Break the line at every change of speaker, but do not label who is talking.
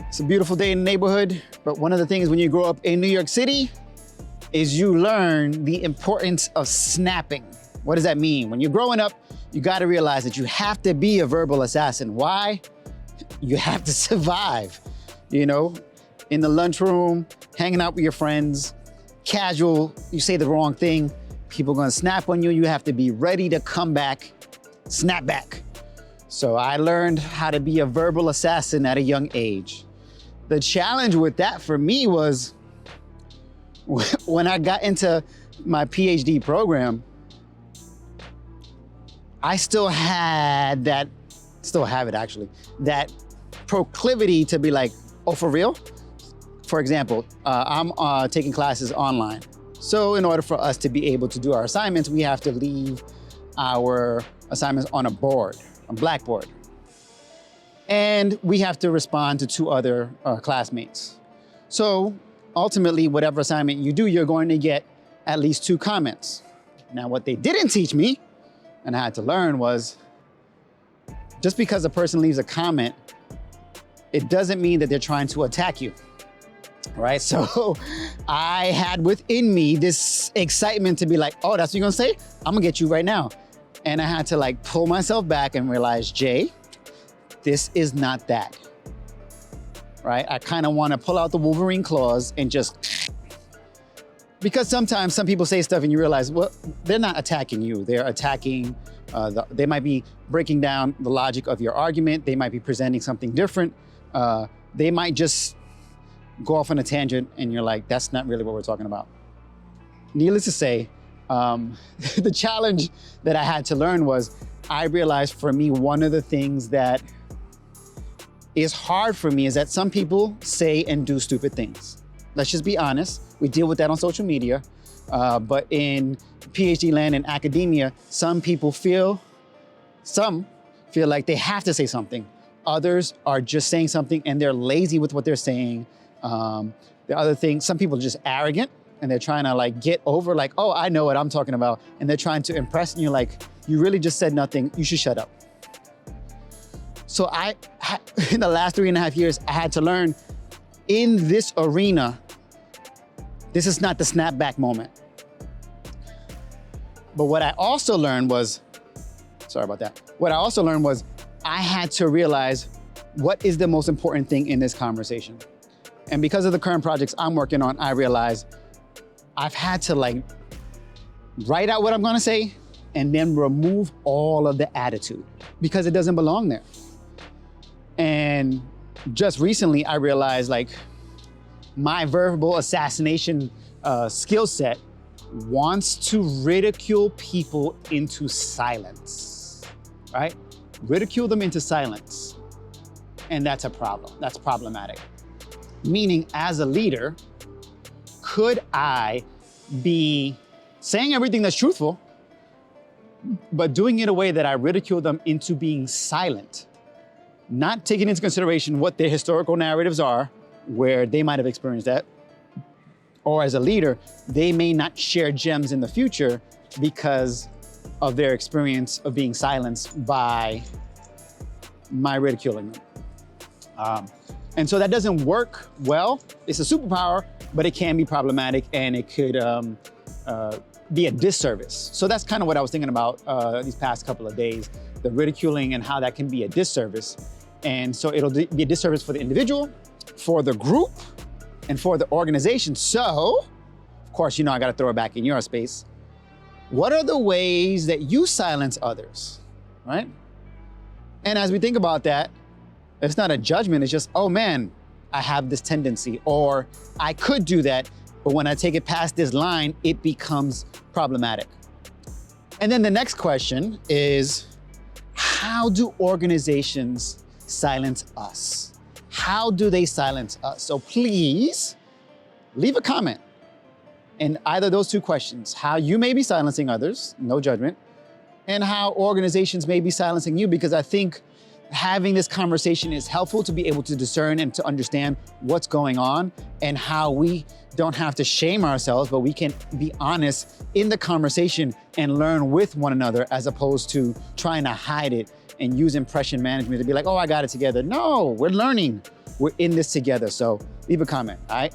It's a beautiful day in the neighborhood, but one of the things when you grow up in New York City is you learn the importance of snapping. What does that mean? When you're growing up, you gotta realize that you have to be a verbal assassin. Why? You have to survive. You know, in the lunchroom, hanging out with your friends, casual, you say the wrong thing, people are gonna snap on you. You have to be ready to come back, snap back. So I learned how to be a verbal assassin at a young age. The challenge with that for me was when I got into my PhD program, I still had that, still have it actually, that proclivity to be like, oh, for real? For example, I'm taking classes online. So in order for us to be able to do our assignments, we have to leave our assignments on a board, a blackboard. And we have to respond to 2 other classmates. So ultimately, whatever assignment you do, you're going to get at least 2 comments. Now, what they didn't teach me, and I had to learn, was just because a person leaves a comment, it doesn't mean that they're trying to attack you, right? So I had within me this excitement to be like, oh, that's what you're gonna say? I'm gonna get you right now. And I had to like pull myself back and realize, Jay, this is not that, right? I kind of want to pull out the Wolverine claws and just, because sometimes some people say stuff and you realize, well, they're not attacking you. They're attacking, they might be breaking down the logic of your argument. They might be presenting something different. They might just go off on a tangent and you're like, that's not really what we're talking about. Needless to say, the challenge that I had to learn was, I realized for me, one of the things that is hard for me is that some people say and do stupid things. Let's just be honest. We deal with that on social media. But in PhD land and academia, some people some feel like they have to say something. Others are just saying something and they're lazy with what they're saying. The other thing, some people are just arrogant and they're trying to like get over like, oh, I know what I'm talking about. And they're trying to impress and you're like, you really just said nothing. You should shut up. So in the last 3.5 years, I had to learn in this arena, this is not the snapback moment. But what I also learned was, sorry about that. What I also learned was I had to realize what is the most important thing in this conversation. And because of the current projects I'm working on, I realized I've had to like write out what I'm gonna say and then remove all of the attitude because it doesn't belong there. And just recently I realized like my verbal assassination skill set wants to ridicule people into silence, right? Ridicule them into silence. And that's a problem, that's problematic. Meaning as a leader, could I be saying everything that's truthful, but doing it in a way that I ridicule them into being silent, not taking into consideration what their historical narratives are, where they might have experienced that, or as a leader, they may not share gems in the future because of their experience of being silenced by my ridiculing them. And so that doesn't work well. It's a superpower, but it can be problematic and it could be a disservice. So that's kind of what I was thinking about these past couple of days, the ridiculing and how that can be a disservice. And so it'll be a disservice for the individual, for the group, and for the organization. So, of course, you know, I gotta throw it back in your space. What are the ways that you silence others, right? And as we think about that, it's not a judgment, it's just, oh man, I have this tendency, or I could do that, but when I take it past this line, it becomes problematic. And then the next question is, how do organizations silence us? How do they silence us? So please leave a comment in either of those 2 questions, how you may be silencing others, no judgment, and how organizations may be silencing you, because I think having this conversation is helpful to be able to discern and to understand what's going on and how we don't have to shame ourselves, but we can be honest in the conversation and learn with one another as opposed to trying to hide it and use impression management to be like, oh, I got it together. No, we're learning. We're in this together. So leave a comment, all right?